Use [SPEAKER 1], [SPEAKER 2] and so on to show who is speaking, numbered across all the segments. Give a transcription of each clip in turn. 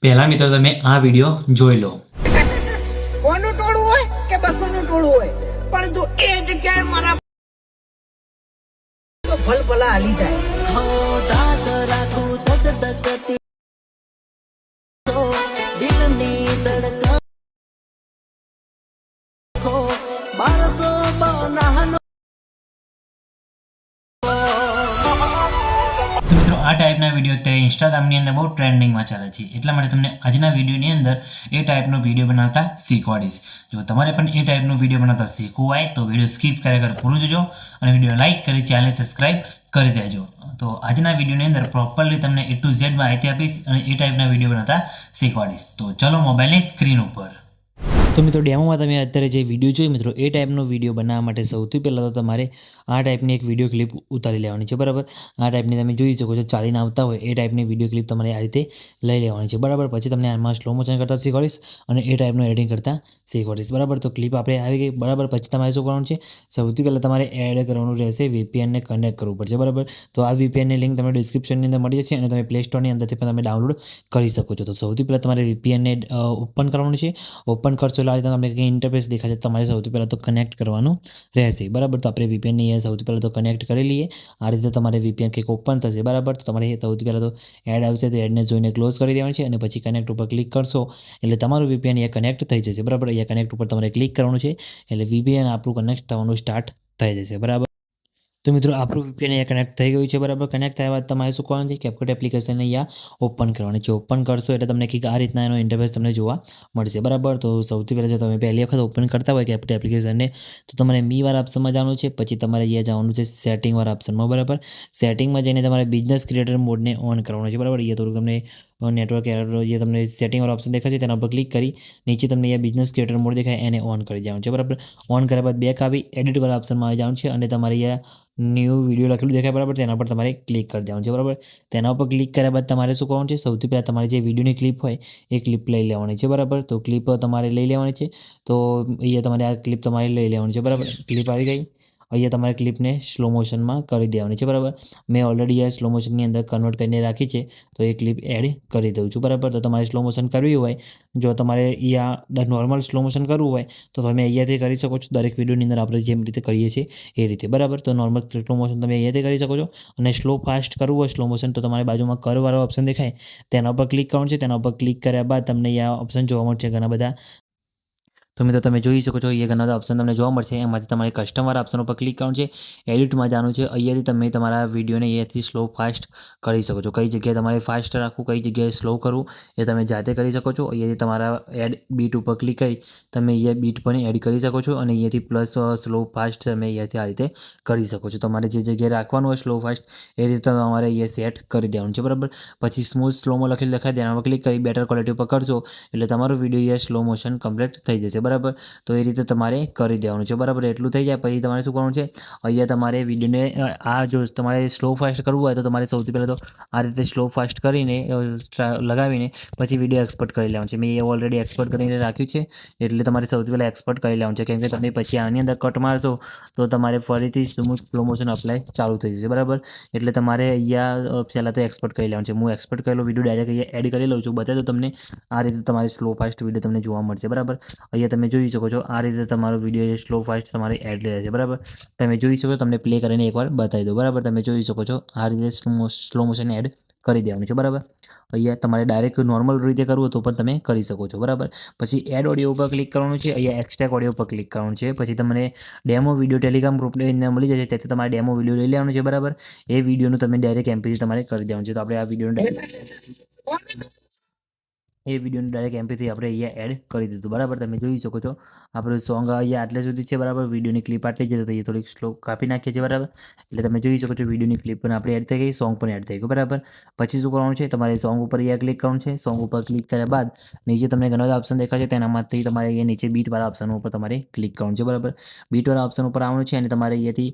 [SPEAKER 1] પહેલા મિત્રો તમે આ વિડીયો જોઈ લો.
[SPEAKER 2] કોનું ટોળું હોય કે બસુનું ટોળું હોય, પણ જો એ જગ્યાએ મારા તો ભલભલા હાલી જાય.
[SPEAKER 3] હો દાદ રાખું ધક ધકતી દિલની ધડકન હો બારસો બનાહનો.
[SPEAKER 1] તો મિત્રો આ ટાઈપના વિડીયો અત્યારે ઇન્સ્ટાગ્રામની અંદર બહુ ટ્રેન્ડિંગમાં ચાલે છે, એટલા માટે તમને આજના વિડીયોની અંદર એ ટાઈપનો વિડીયો બનાવતા શીખવાડીશ. જો તમારે પણ એ ટાઈપનો વિડીયો બનાવતા શીખવું હોય તો વિડીયો સ્કીપ કર્યા પૂરું જોજો અને વિડીયો લાઇક કરી ચેનલ સબસ્ક્રાઈબ કરી દેજો. તો આજના વિડીયોની અંદર પ્રોપરલી તમને A to Z માહિતી આપીશ અને એ ટાઈપના વિડીયો બનાવતા શીખવાડીશ. તો ચલો મોબાઈલની સ્ક્રીન ઉપર. તો મિત્રો ડેમોમાં તમે અત્યારે જે વિડીયો જોઈ મિત્રો એ ટાઈપનો વિડીયો બનાવવા માટે સૌથી પહેલાં તો તમારે આ ટાઈપની એક વિડીયો ક્લિપ ઉતારી લેવાની છે, બરાબર. આ ટાઈપની તમે જોઈ શકો છો ચાલીને આવતા હોય એ ટાઈપની વિડીયો ક્લિપ તમારે આ રીતે લઈ લેવાની છે, બરાબર. પછી તમને આમાં સ્લો મોશન કરતાં શીખવાડીશ અને એ ટાઈપનું એડિટિંગ કરતાં શીખવાડીશ, બરાબર. તો ક્લિપ આપણે આવી ગઈ, બરાબર. પછી તમારે શું કરવાનું છે, સૌથી પહેલાં તમારે એડ કરવાનું રહેશે, VPNને કનેક્ટ કરવું પડશે, બરાબર. તો આ VPNની લિંક તમને ડિસ્ક્રિપ્શનની અંદર મળી જશે અને તમે પ્લે સ્ટોરની અંદરથી પણ તમે ડાઉનલોડ કરી શકો છો. તો સૌથી પહેલાં તમારે VPNને ઓપન કરવાનું છે. ઓપન કરશો એટલે આ રીતે તમને કંઈ ઇન્ટરફેસ દેખાશે, તમારે સૌથી પહેલાં તો કનેક્ટ કરવાનું રહેશે, બરાબર. તો આપણે VPNને સૌથી પહેલાં તો કનેક્ટ કરી લઈએ. આ રીતે તમારે VPN કંઈક ઓપન થશે, બરાબર. તો તમારે સૌથી પહેલાં તો એડ આવશે તો એડને જોઈને ક્લોઝ કરી દેવાની છે અને પછી કનેક્ટ ઉપર ક્લિક કરશો એટલે તમારું VPN અહીંયા કનેક્ટ થઈ જશે, બરાબર. અહીંયા કનેક્ટ ઉપર તમારે ક્લિક કરવાનું છે એટલે VPN આપણું કનેક્ટ થવાનું સ્ટાર્ટ થઈ જશે, બરાબર. તો મિત્રો આપણું VPN અહીંયા કનેક્ટ થઈ ગયું છે, બરાબર. કનેક્ટ થયા બાદ તમારે શું કરવાનું છે, CapCut એપ્લિકેશન અહીંયા ઓપન કરવાની છે. ઓપન કરશો એટલે તમને કંઈક આ રીતના એનો ઇન્ટરફેસ તમને જોવા મળશે, બરાબર. તો સૌથી પહેલાં જો તમે પહેલી વખત ઓપન કરતા હોય CapCut એપ્લિકેશનને તો તમારે મીવાળા ઓપ્શનમાં જવાનું છે. પછી તમારે અહીંયા જવાનું છે સેટિંગવાળા ઓપ્શનમાં, બરાબર. સેટિંગમાં જઈને તમારે બિઝનેસ ક્રિએટર મોડને ઓન કરવાનું છે, બરાબર. અહીંયા થોડુંક તમને નેટવર્ક એરર જે તમને સેટિંગવાળા ઓપ્શન દેખાશે તેના ઉપર ક્લિક કરી નીચે તમને અહીંયા બિઝનેસ ક્રિએટર મોડ દેખાય એને ઓન કરી દેવાનું છે, બરાબર. ઓન કર્યા બાદ બેક આવી એડિટવાળા ઓપ્શનમાં આવી જવાનું છે અને તમારે અહીંયા ન્યૂ વિડીયો લખેલું દેખાય, બરાબર. તેના પર તમારે ક્લિક કરી દેવાનું છે, બરાબર. તેના ઉપર ક્લિક કર્યા બાદ તમારે શું કરવાનું છે, સૌથી પહેલાં તમારે જે વિડીયોની ક્લિપ હોય એ ક્લિપ લઈ લેવાની છે, બરાબર. તો ક્લિપ તમારે લઈ લેવાની છે. તો અહીંયા તમારે આ ક્લિપ તમારે લઈ લેવાની છે, બરાબર. ક્લિપ આવી ગઈ. અહીંયા તમારે ક્લિપને સ્લો મોશનમાં કરી દેવાની છે, બરાબર. મેં ઓલરેડી આ સ્લો મોશનની અંદર કન્વર્ટ કરીને રાખી છે તો એ ક્લિપ એડ કરી દઉં છું, બરાબર. તો તમારે સ્લો મોશન કરવી હોય, જો તમારે અહીંયા નોર્મલ સ્લો મોશન કરવું હોય તો તમે અહીંયાથી કરી શકો છો. દરેક વિડીયોની અંદર આપણે જેમ રીતે કરીએ છીએ એ રીતે, બરાબર. તો નોર્મલ સ્લો મોશન તમે અહીંયાથી કરી શકો છો અને સ્લો ફાસ્ટ કરવું હોય સ્લો મોશન તો તમારે બાજુમાં કરવાળો ઓપ્શન દેખાય તેના ઉપર ક્લિક કરવાનું છે. તેના ઉપર ક્લિક કર્યા બાદ તમને અહીંયા ઓપ્શન જોવા મળશે ઘણા બધા. તો મિત્રો તમે જોઈ શકો છો એ ઘણા બધા ઓપ્શન તમને જોવા મળશે. એમાંથી તમારે કસ્ટમવાળા ઓપ્શન ઉપર ક્લિક કરવાનું છે, એડિટમાં જવાનું છે. અહીંયાથી તમે તમારા વિડીયોને અહીંયાથી સ્લો ફાસ્ટ કરી શકો છો. કઈ જગ્યાએ તમારે ફાસ્ટ રાખવું, કઈ જગ્યાએ સ્લો કરવું એ તમે જાતે કરી શકો છો. અહીંયાથી તમારા એડ બીટ ઉપર ક્લિક કરી તમે અહીંયા બીટ પણ એડ કરી શકો છો અને અહીંયાથી પ્લસ સ્લો ફાસ્ટ તમે અહીંયાથી આ રીતે કરી શકો છો. તમારે જે જગ્યાએ રાખવાનું હોય સ્લો ફાસ્ટ એ રીતે તમારે અહીંયા સેટ કરી દેવાનું છે, બરાબર. પછી સ્મૂથ સ્લોમાં લખેલું દેખાય તેના પર ક્લિક કરી બેટર ક્વોલિટી ઉપર કરજો એટલે તમારો વિડીયો અહીંયા સ્લો મોશન કમ્પ્લીટ થઈ જશે, બરાબર. તો એ રીતે તમારે કરી દેવાનું છે, બરાબર. એટલું થઈ જાય પછી તમારે શું કરવાનું છે, અહીંયા તમારે વિડીયોને આ જો તમારે સ્લો ફાસ્ટ કરવું હોય તો તમારે સૌથી પહેલાં તો આ રીતે સ્લો ફાસ્ટ કરીને લગાવીને પછી વિડીયો એક્સપોર્ટ કરી લેવાનું છે. મેં એ ઓલરેડી એક્સપોર્ટ કરીને રાખ્યું છે એટલે તમારે સૌથી પહેલાં એક્સપોર્ટ કરી લેવાનું છે, કેમ કે તમે પછી આની અંદર કટ મારશો તો તમારે ફરીથી સ્લો મોશન અપ્લાય ચાલુ થઈ જશે, બરાબર. એટલે તમારે અહીંયા પહેલાં તો એક્સપોર્ટ કરી લેવાનું છે. હું એક્સપોર્ટ કરેલો વિડીયો ડાયરેક્ટ અહીંયા એડ કરી લઉં છું, બતાવી દો તમને. આ રીતે તમારે સ્લો ફાસ્ટ વિડીયો તમને જોવા મળશે, બરાબર. અહીંયા તમે જોઈ શકો છો આ રીતે તમારો વિડીયો સ્લો ફાસ્ટ તમારે એડ રહે છે, બરાબર. તમે જોઈ શકો તમને પ્લે કરીને એકવાર બતાવી દો, બરાબર. તમે જોઈ શકો છો આ રીતે સ્લો મોશન એડ કરી દેવાનું છે, બરાબર. અહીંયા તમારે ડાયરેક્ટ નોર્મલ રીતે કરવું તો પણ તમે કરી શકો છો, બરાબર. પછી એડ ઓડિયો ઉપર ક્લિક કરવાનું છે. અહીંયા એક્સ્ટ્રેક્ટ ઓડિયો ઉપર ક્લિક કરવાનું છે. પછી તમને ડેમો વિડીયો ટેલિગ્રામ ગ્રુપની અંદર મળી જશે, ત્યાંથી તમારે ડેમો વિડીયો લઈ લેવાનું છે, બરાબર. એ વિડીયોનું તમે ડાયરેક્ટ MP3 તમારે કરી દેવાનું છે. તો આપણે આ વિડીયોનું એ વિડીયોનું ડાયરેક્ટ MP3 આપણે અહીંયા એડ કરી દીધું, બરાબર. તમે જોઈ શકો છો આપણું સોંગ અહીંયા આટલે સુધી છે, બરાબર. વિડીયોની ક્લિપ આટલી જ તો એ થોડીક સ્લો કાપી નાખીએ છીએ, બરાબર. એટલે તમે જોઈ શકો છો વિડીયોની ક્લિપ પણ આપણે એડ થઈ ગઈ, સોંગ પણ એડ થઈ ગયું, બરાબર. પછી શું કરવાનું છે, તમારે સોંગ ઉપર અહીંયા ક્લિક કરવાનું છે. સોંગ ઉપર ક્લિક કર્યા બાદ નીચે તમને ઘણા બધા ઓપ્શન દેખાશે, તેનામાંથી તમારે અહીંયા નીચે બીટવાળા ઓપ્શન ઉપર તમારે ક્લિક કરવાનું છે, બરાબર. બીટવાળા ઓપ્શન ઉપર આવવાનું છે અને તમારે અહીંયાથી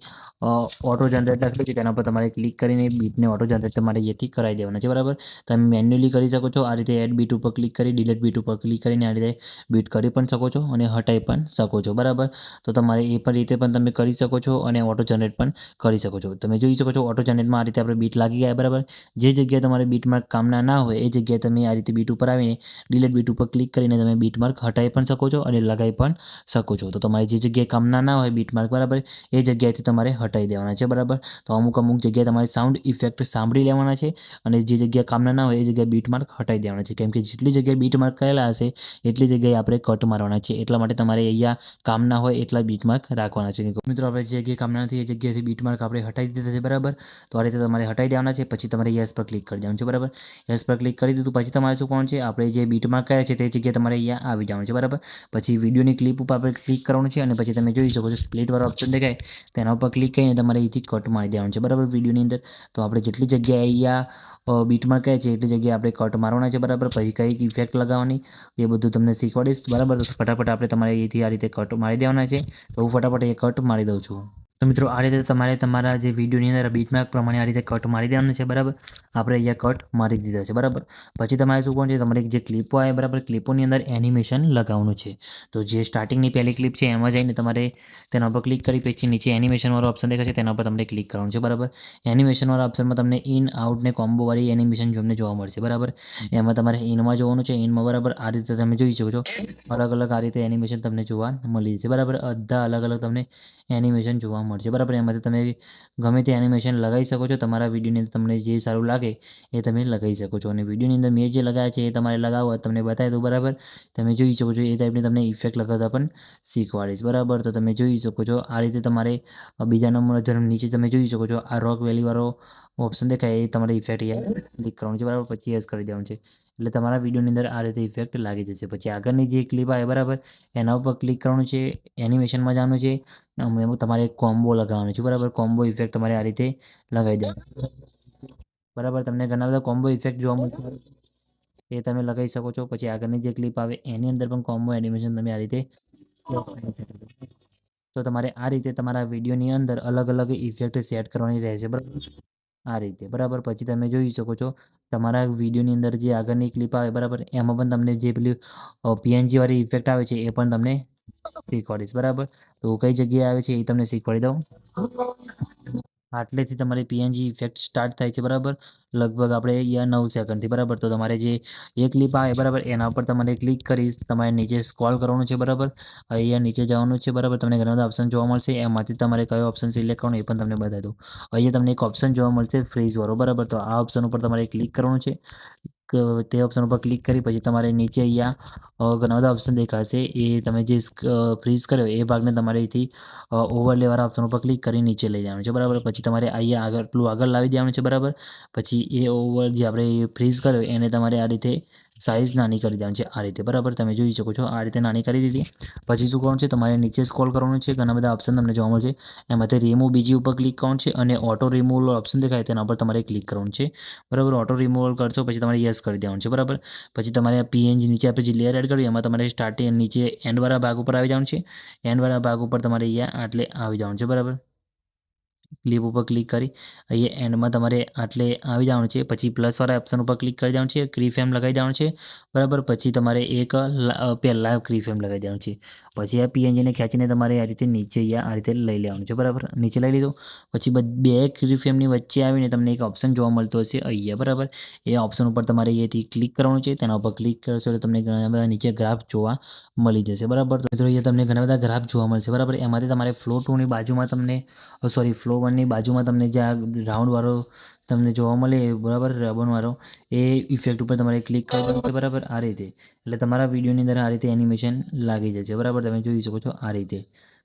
[SPEAKER 1] ઓટો જનરેટ લખેલું છે તેના પર તમારે ક્લિક કરીને બીટને ઓટો જનરેટ તમારે અહીંયાથી કરાવી દેવાના છે, બરાબર. તમે મેન્યુઅલી કરી શકો છો આ રીતે એડ બીટ ઉપર ક્લિક કરી ડિલીટ બીટ ઉપર ક્લિક કરીને આ રીતે બીટ કરી પણ શકો છો અને હટાવી પણ શકો છો, બરાબર. તો તમારે એ પણ રીતે પણ તમે કરી શકો છો અને ઓટો જનરેટ પણ કરી શકો છો. તમે જોઈ શકો છો ઓટો જનરેટમાં આ રીતે આપણે બીટ લાગી ગયા, બરાબર. જે જગ્યાએ તમારે બીટમાર્ક કામના ના હોય એ જગ્યાએ તમે આ રીતે બીટ ઉપર આવીને ડિલીટ બીટ ઉપર ક્લિક કરીને તમે બીટમાર્ક હટાવી પણ શકો છો અને લગાવી પણ શકો છો. તો તમારે જે જગ્યાએ કામના ના હોય બીટમાર્ક, બરાબર, એ જગ્યાએથી તમારે હટાવી દેવાના છે, બરાબર. તો અમુક જગ્યાએ તમારે સાઉન્ડ ઇફેક્ટ સાંભળી લેવાના છે અને જે જગ્યાએ કામના ના હોય એ જગ્યાએ બીટમાર્ક હટાવી દેવાના છે, કેમ કે જેટલી જગ્યાએ બીટમાર્ક કરેલા હશે એટલી જગ્યાએ આપણે કટ મારવાના છે. એટલા માટે તમારે અહીંયા કામના હોય એટલા બીટમાર્ક રાખવાના છે. મિત્રો આપણે જે જગ્યાએ કામના નથી એ જગ્યાએથી બીટમાર્ક આપણે હટાવી દીધા છે, બરાબર. તો આ રીતે તમારે હટાવી દેવાના છે. પછી તમારે યસ પર ક્લિક કરી દેવાનું છે, બરાબર. યસ પર ક્લિક કરી દીધું પછી તમારે શું કરવાનું છે, આપણે જે બીટમાર્ક કર્યા છે તે જગ્યાએ તમારે અહીંયા આવી જવાનું છે, બરાબર. પછી વિડીયોની ક્લિપ ઉપર આપણે ક્લિક કરવાનું છે અને પછી તમે જોઈ શકો છો સ્પ્લિટવાળો ઓપ્શન દેખાય તેના ઉપર ક્લિક કરીને તમારે અહીંથી કટ મારી દેવાનું છે, બરાબર, વિડીયોની અંદર. તો આપણે જેટલી જગ્યાએ અહીંયા બીટમાર્ક કહે છે એટલી જગ્યાએ આપણે કટ મારવાના છે, બરાબર. પછી કઈ ઇફેક્ટ લગાવવાની એ બધું તમને શીખવાડીશ, બરાબર. તો ફટાફટ આપણે તમારે અહીંથી આ રીતે કટ મારી દેવાના છે. તો હું ફટાફટ એ કટ મારી દઉં છું. તો મિત્રો આ રીતે તમારે તમારા જે વિડીયોની અંદર બીટમાર્ક પ્રમાણે આ રીતે કટ મારી દેવાનું છે, બરાબર. આપણે અહીંયા કટ મારી દીધા છે, બરાબર. પછી તમારે શું કરવાનું છે, તમારે જે ક્લિપો આવે, બરાબર, ક્લિપોની અંદર એનિમેશન લગાવવાનું છે. તો જે સ્ટાર્ટિંગની પહેલી ક્લિપ છે એમાં જઈને તમારે તેના ઉપર ક્લિક કરી પછી નીચે એનિમેશનવાળો ઓપ્શન દેખાશે તેના ઉપર તમારે ક્લિક કરવાનું છે, બરાબર. એનિમેશનવાળા ઓપ્શનમાં તમને ઇન આઉટ ને કોમ્બોવાળી એનિમેશન તમને જોવા મળશે, બરાબર. એમાં તમારે ઇનમાં જોવાનું છે. ઇનમાં, બરાબર, આ રીતે તમે જોઈ શકો છો અલગ અલગ આ રીતે એનિમેશન તમને જોવા મળી જશે, બરાબર. બધા અલગ અલગ તમને એનિમેશન જોવા મળશે, બરાબર. એમાંથી તમે ગમે તે એનિમેશન લગાવી શકો છો. તમારા વિડીયોની અંદર તમને જે સારું લાગે એ તમે લગાવી શકો છો. અને વિડીયોની અંદર મેં જે લગાવ્યા છે એ તમારે લગાવવા હોય તમને બતાવી દઉં, બરાબર. તમે જોઈ શકો છો એ ટાઈપની તમને ઇફેક્ટ લગાવતા પણ શીખવાડીશ, બરાબર. તો તમે જોઈ શકો છો આ રીતે તમારે બીજા નંબર ધર્મ નીચે તમે જોઈ શકો છો આ રોક વેલીવાળો ઓપ્શન દેખાય એ તમારે ઇફેક્ટ અહીંયા ક્લિક કરવાનું છે, બરાબર. પછી યસ કરી દેવાનું છે એટલે તમારા વિડીયોની અંદર આ રીતે ઇફેક્ટ લાગી જશે. પછી આગળની જે ક્લિપ આવે, બરાબર, એના ઉપર ક્લિક કરવાનું છે, એનિમેશનમાં જવાનું છે. એમાં તમારે કોમ્બો લગાવવાનો છે, બરાબર. કોમ્બો ઇફેક્ટ તમારે આ રીતે લગાવી દેવાનું, બરાબર. તમને ઘણા બધા કોમ્બો ઇફેક્ટ જોવા મળશે એ તમે લગાવી શકો છો. પછી આગળની જે ક્લિપ આવે એની અંદર પણ કોમ્બો એનિમેશન તમે આ રીતે તો તમારે આ રીતે તમારા વિડીયોની અંદર અલગ અલગ ઇફેક્ટ સેટ કરવાની રહેશે, બરાબર, આ રીતે, બરાબર. પછી તમે જોઈ શકો છો તમારા વિડીયોની અંદર જે આગળની ક્લિપ આવે, બરાબર, એમાં પણ તમને જે પેલી પીએનજી વાળી ઇફેક્ટ આવે છે એ પણ તમને શીખવાડીશ, બરાબર. તો કઈ જગ્યાએ આવે છે એ તમને શીખવાડી દઉં. આટલેથી તમારી પીએનજી ઇફેક્ટ સ્ટાર્ટ થાય છે, બરાબર. લગભગ આપણે અહીંયા 9 સેકન્ડથી, બરાબર. તો તમારે જે એક ક્લિપ આવે, બરાબર, એના ઉપર તમારે ક્લિક કરી તમારે નીચે સ્ક્રોલ કરવાનું છે, બરાબર. અહીંયા નીચે જવાનું છે, બરાબર. તમને ઘણા બધા ઓપ્શન જોવા મળશે એમાંથી તમારે કયો ઓપ્શન સિલેક્ટ કરવાનો એ પણ તમને બતાવી દઉં. અહીંયા તમને એક ઓપ્શન જોવા મળશે ફ્રીઝવાળો, બરાબર. તો આ ઓપ્શન ઉપર તમારે ક્લિક કરવાનું છે. તે ઓપ્શન ઉપર ક્લિક કરી પછી તમારે નીચે અહીંયા ઘણા બધા ઓપ્શન દેખાશે એ તમે જે ફ્રીઝ કર્યો એ ભાગને તમારે અહીંથી ઓવરલેવાળા ઓપ્શન ઉપર ક્લિક કરી નીચે લઈ જવાનું છે, બરાબર. પછી તમારે અહીંયા આગળ લાવી દેવાનું છે, બરાબર. પછી એ ઓવર જે આપણે ફ્રીઝ કર્યો એને તમારે આ રીતે સાઇઝ નાની કરી દેવાની છે, આ રીતે, બરાબર. તમે જોઈ શકો છો આ રીતે નાની કરી દીધી. પછી શું કરવાનું છે, તમારે નીચે સ્ક્રોલ કરવાનું છે. ઘણા બધા ઓપ્શન તમને જોવા મળશે એમાંથી રિમૂવ બીજી ઉપર ક્લિક કરવાનું છે અને ઓટો રિમૂવલ ઓપ્શન દેખાય તેના ઉપર તમારે ક્લિક કરવાનું છે, બરાબર. ઓટો રિમૂવલ કરશો પછી તમારે યસ કરી દેવાનું છે, બરાબર. પછી તમારે પીએનજી નીચે આપણે જે લેયર એડ કર્યું એમાં તમારે સ્ટાર્ટિંગ નીચે એન્ડવાળા ભાગ ઉપર આવી જવાનું છે. એન્ડવાળા ભાગ ઉપર તમારે અહીંયા આટલે આવી જવાનું છે, બરાબર. ક્લિપ ઉપર ક્લિક કરી અહીંયા એન્ડમાં તમારે આટલે આવી જવાનું છે. પછી પ્લસવાળા ઓપ્શન ઉપર ક્લિક કરી દેવાનું છે. ક્રી ફ્રેમ લગાવી દેવાનું છે, બરાબર. પછી તમારે એક પહેલાં ક્રી ફ્રેમ લગાવી દેવાનું છે. પછી આ પીએનજીને ખેંચીને તમારે આ રીતે નીચે અહીંયા આ રીતે લઈ લેવાનું છે, બરાબર. નીચે લઈ લીધું પછી બે ક્રી ફ્રેમની વચ્ચે આવીને તમને એક ઓપ્શન જોવા મળતો હશે અહીંયા, બરાબર. એ ઓપ્શન ઉપર તમારે અહીંયાથી ક્લિક કરવાનું છે. તેના ઉપર ક્લિક કરશો એટલે તમને ઘણા બધા નીચે ગ્રાફ જોવા મળી જશે, બરાબર. તો મિત્રો અહીંયા તમને ઘણા બધા ગ્રાફ જોવા મળશે, બરાબર. એમાંથી તમારે ફ્લો 2ની બાજુમાં તમને ફ્લો 1ની બાજુમાં તમને જે આ રાઉન્ડવાળો તમને જોવા મળે, બરાબર, રબનવાળો એ ઇફેક્ટ ઉપર તમારે ક્લિક કરવાનું છે, બરાબર, આ રીતે. એટલે તમારા વિડીયોની અંદર આ રીતે એનિમેશન લાગી જશે, બરાબર. તમે જોઈ શકો છો આ રીતે.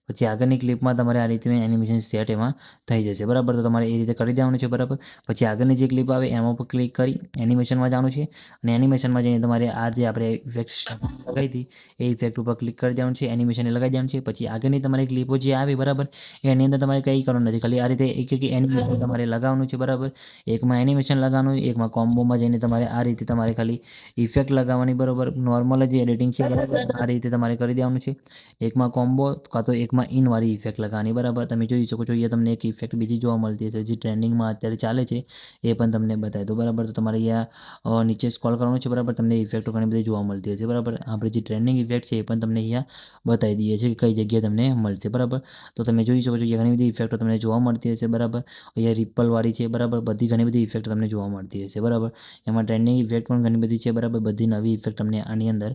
[SPEAKER 1] પછી આગળની ક્લિપમાં તમારે આ રીતે એનિમેશન સેટ એમાં થઈ જશે, બરાબર. તો તમારે એ રીતે કરી દેવાનું છે, બરાબર. પછી આગળની જે ક્લિપ આવે એમાં ઉપર ક્લિક કરી એનિમેશનમાં જવાનું છે અને એનિમેશનમાં જઈને તમારે આ જે આપણે ઇફેક્ટ લગાવી હતી એ ઇફેક્ટ ઉપર ક્લિક કરી દેવાનું છે. એનિમેશન લગાવી દેવાનું છે. પછી આગળની તમારી ક્લિપો જે આવી, બરાબર, એની અંદર તમારે કંઈ કરવાનું નથી, ખાલી આ રીતે એક એનિમેશન તમારે લગાવવાનું છે, બરાબર. એકમાં એનિમેશન લગાવવાનું, એકમાં કોમ્બોમાં જઈને તમારે આ રીતે તમારે ખાલી ઇફેક્ટ લગાવવાની, બરાબર. નોર્મલ જે એડિટિંગ છે બરાબર આ રીતે તમારે કરી દેવાનું છે. એકમાં કોમ્બો કાં તો એકમાં ઇનવાળી ઇફેક્ટ લગાવવાની, બરાબર. તમે જોઈ શકો છો અહીંયા તમને એક ઇફેક્ટ બીજી જોવા મળતી હશે જે ટ્રેન્ડિંગમાં અત્યારે ચાલે છે એ પણ તમને બતાવી દો, બરાબર. તો તમારે અહીંયા નીચે સ્ક્રોલ કરવાનું છે, બરાબર. તમને ઇફેક્ટો ઘણી બધી જોવા મળતી હશે, બરાબર. આપણે જે ટ્રેન્ડિંગ ઇફેક્ટ છે એ પણ તમને અહીંયા બતાવી દઈએ છીએ કે કઈ જગ્યાએ તમને મળશે, બરાબર. તો તમે જોઈ શકો છો અહીંયા ઘણી બધી ઇફેક્ટો તમને જોવા મળતી હશે, બરાબર. અહીંયા રિપલવાળી છે, બરાબર. બધી ઘણી બધી ઇફેક્ટ તમને જોવા મળતી હશે, બરાબર. એમાં ટ્રેન્ડિંગ ઇફેક્ટ પણ ઘણી બધી છે, બરાબર. બધી નવી ઇફેક્ટ તમને આની અંદર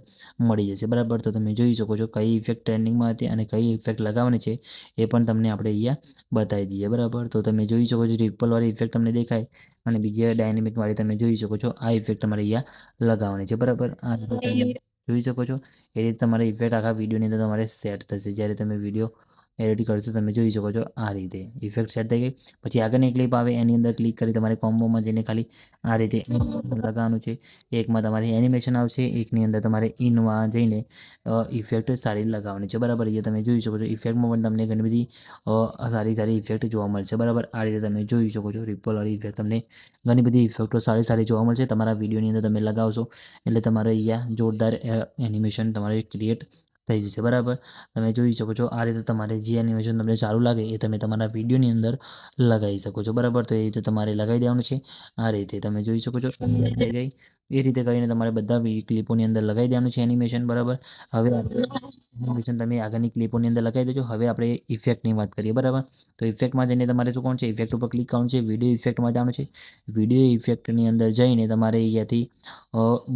[SPEAKER 1] મળી જશે, બરાબર. તો તમે જોઈ શકો છો કઈ ઇફેક્ટ ટ્રેન્ડિંગમાં હતી અને કઈ ઇફેક્ટ લગાવવાની છે એ પણ તમને આપણે અહીંયા બતાવી દઈએ, બરાબર. તો તમે જોઈ શકો છો રિપલવાળી ઇફેક્ટ તમને દેખાય અને બીજી ડાયનેમિકવાળી તમે જોઈ શકો છો આ ઇફેક્ટ તમારે અહીંયા લગાવવાની છે, બરાબર. આ રીતે તમે જોઈ શકો છો એ રીતે તમારે ઇફેક્ટ આખા વિડીયોની અંદર તમારે સેટ થશે. જ્યારે તમે વિડીયો એડિટ કરશો તમે જોઈ શકો છો આ રીતે ઇફેક્ટ સેટ થઈ ગઈ. પછી આગળની ક્લિપ આવે એની અંદર ક્લિક કરી તમારે કોમ્બોમાં જઈને ખાલી આ રીતે લગાવવાનું છે. એકમાં તમારે એનિમેશન આવશે, એકની અંદર તમારે ઇનમાં જઈને ઇફેક્ટ સારી લગાવવાની છે, બરાબર. એ તમે જોઈ શકો છો ઇફેક્ટમાં પણ તમને ઘણી બધી સારી સારી ઇફેક્ટ જોવા મળશે, બરાબર. આ રીતે તમે જોઈ શકો છો રિપલવાળી ઇફેક્ટ તમને ઘણી બધી ઇફેક્ટો સારી સારી જોવા મળશે. તમારા વિડીયોની અંદર તમે લગાવશો એટલે તમારે અહીંયા જોરદાર એનિમેશન તમારે ક્રિએટ થઈ જશે, બરાબર. તમે જોઈ શકો છો આ રીતે તમારે જે એનિમેશન તમને સારું લાગે એ તમે તમારા વિડીયોની અંદર લગાવી શકો છો, બરાબર. તો એ રીતે તમારે લગાવી દેવાનું છે. આ રીતે તમે જોઈ શકો છો થઈ ગઈ. એ રીતે કરીને તમારે બધા ક્લિપોની અંદર લગાવી દેવાનું છે એનિમેશન, બરાબર. હવે એનિમેશન તમે આગળની ક્લિપોની અંદર લગાવી દેજો. હવે આપણે ઇફેક્ટની વાત કરીએ, બરાબર. તો ઇફેક્ટમાં જઈને તમારે શું કરવાનું છે, ઇફેક્ટ ઉપર ક્લિક કરવાનું છે, વિડીયો ઇફેક્ટમાં જવાનું છે. વિડીયો ઇફેક્ટની અંદર જઈને તમારે અહીંયાથી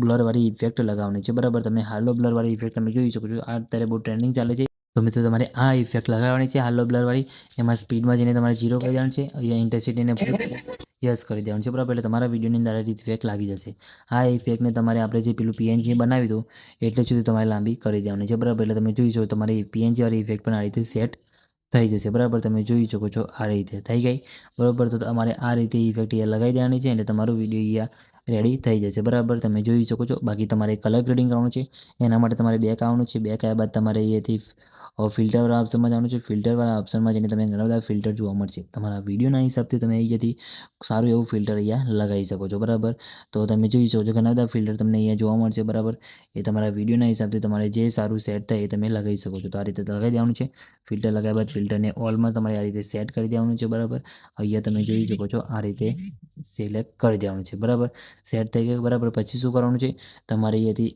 [SPEAKER 1] બ્લરવાળી ઇફેક્ટ લગાવવાની છે, બરાબર. તમે હાલો બ્લરવાળી ઇફેક્ટ તમે જોઈ શકો છો આ અત્યારે બહુ ટ્રેન્ડિંગ ચાલે છે. તો મિત્રો તમારે આ ઇફેક્ટ લગાવવાની છે હાલો બ્લરવાળી. એમાં સ્પીડમાં જઈને તમારે 0 કરી દેવાનું છે, અહીંયા ઇન્ટેન્સિટીને યસ કરી દેવાનું છે, બરાબર. એટલે તમારા વિડીયોની અંદર આ રીતે ઇફેક્ટ લાગી જશે. આ ઇફેક્ટને તમારે આપણે જે પેલું પીએનજી બનાવી દો એટલે સુધી તમારે લાંબી કરી દેવાની છે, બરાબર. એટલે તમે જોઈ શકો તમારી પીએનજી વાળી ઇફેક્ટ પણ આ રીતે સેટ થઈ જશે, બરાબર. તમે જોઈ શકો છો આ રીતે થઈ ગઈ, બરાબર. તો તમારે આ રીતે ઇફેક્ટ અહીંયા લગાવી દેવાની છે એટલે તમારું વિડીયો અહીંયા રેડી થઈ જશે, બરાબર. તમે જોઈ શકો છો. બાકી તમારે કલર ગ્રેડિંગ કરવાનું છે એના માટે તમારે બેક આવવાનું છે. બેક આવ્યા બાદ તમારે અહીંયાથી ફિલ્ટરવાળા ઓપ્શનમાં જવાનું છે. ફિલ્ટરવાળા ઓપ્શનમાં જઈને તમને ઘણા બધા ફિલ્ટર જોવા મળશે. તમારા વિડીયોના હિસાબથી તમે અહીંયાથી સારું એવું ફિલ્ટર અહીંયા લગાવી શકો છો, બરાબર. તો તમે જોઈ શકો છો ઘણા બધા ફિલ્ટર તમને અહીંયા જોવા મળશે, બરાબર. એ તમારા વિડીયોના હિસાબથી તમારે જે સારું સેટ થાય એ તમે લગાવી શકો છો. તો આ રીતે લગાવી દેવાનું છે. ફિલ્ટર લગાવ્યા બાદ ફિલ્ટરને ઓલમાં તમારે આ રીતે સેટ કરી દેવાનું છે, બરાબર. અહીંયા તમે જોઈ શકો છો આ રીતે સિલેક્ટ કરી દેવાનું છે, બરાબર. સેટ થઈ ગયું, બરાબર. પછી શું કરવાનું છે, તમારે અહીંયાથી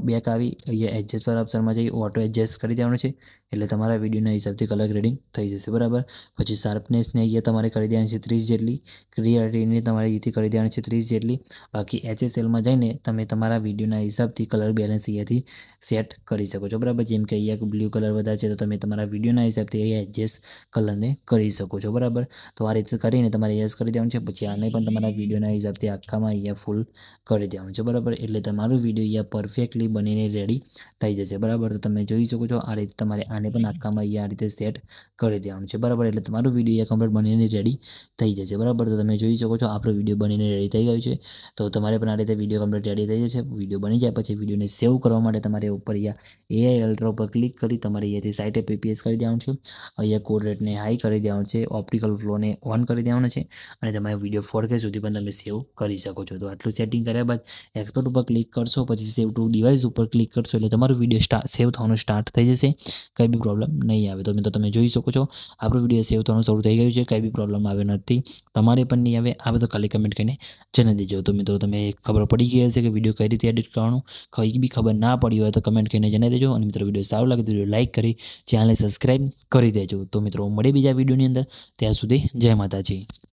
[SPEAKER 1] બેક આવી અહીંયા એડજસ્ટવાળા ઓપ્શનમાં જઈ ઓટો એડજસ્ટ કરી દેવાનું છે એટલે તમારા વિડીયોના હિસાબથી કલર ગ્રેડિંગ થઈ જશે, બરાબર. પછી શાર્પનેસને અહીંયા તમારે કરી દેવાની છે 30 જેટલી, ક્લિયરિટીને તમારે અહીંથી કરી દેવાની છે 30 જેટલી. બાકી HSLમાં જઈને તમે તમારા વિડીયોના હિસાબથી કલર બેલેન્સ અહીંયાથી સેટ કરી શકો છો, બરાબર. જેમ કે અહીંયા બ્લુ કલર વધારે છે તો તમે તમારા વિડીયોના હિસાબથી અહીંયા એડજસ્ટ કલરને કરી શકો છો, બરાબર. તો આ રીતે કરીને તમારે યસ કરી દેવાનું છે. પછી આને પણ તમારા વિડીયોના હિસાબથી આખામાં અહીંયા ફૂલ કરી દેવાનું છે, બરાબર. એટલે તમારું વિડીયો અહીંયા પરફેક્ટલી બનીને રેડી થઈ જશે, બરાબર. તો તમે જોઈ શકો છો આ રીતે તમારે આને પણ આખામાં અહીંયા આ રીતે સેટ કરી દેવાનું છે, બરાબર. એટલે તમારું વિડીયો અહીંયા કમ્પ્લીટ બનીને રેડી થઈ જશે, બરાબર. તો તમે જોઈ શકો છો આપણો વિડીયો બનીને રેડી થઈ ગયો છે. તો તમારે પણ આ રીતે વિડીયો કમ્પ્લીટ રેડી થઈ જશે. વિડીયો બની જાય પછી વિડીયોને સેવ કરવા માટે તમારે ઉપર અહીંયા AI અલ્ટ્રા ઉપર ક્લિક કરી તમારે અહીંયાથી સાઇટ PPS કરી દેવાનું છે. અહીંયા કોડ રેટને હાઈ કરી દેવાનું છે, ઓપ્ટિકલ ફ્લોને ઓન કરી દેવાનો છે અને તમારે વિડીયો 4K સુધી પણ તમે સેવ કરી શકો છો. તો આટલું સેટિંગ કર્યા બાદ એક્સપોર્ટ ઉપર ક્લિક કરશો, પછી સેવ ટુ ડિવાઇસ ઉપર ક્લિક કરશો એટલે તમારો વિડીયો સેવ થવાનું સ્ટાર્ટ થઈ જશે. કંઈ બી પ્રોબ્લેમ નહીં આવે. તો મિત્રો તમે જોઈ શકો છો આપણો વિડીયો સેવ થવાનું શરૂ થઈ ગયું છે. કંઈ બી પ્રોબ્લેમ આવે નથી, તમારે પણ નહીં આવે. આ બધું ખાલી કમેન્ટ કરીને જણાવી દેજો. તો મિત્રો તમે ખબર પડી ગઈ હશે કે વિડીયો કઈ રીતે એડિટ કરવાનું. કંઈ બી ખબર ના પડી હોય તો કમેન્ટ કરીને જણાવી દેજો. અને મિત્રો વિડીયો સારું લાગે તો વિડીયો લાઇક કરી ચેનલને સબસ્ક્રાઈબ કરી દેજો. તો મિત્રો મળે બીજા વિડીયોની અંદર. ત્યાં સુધી જય માતાજી.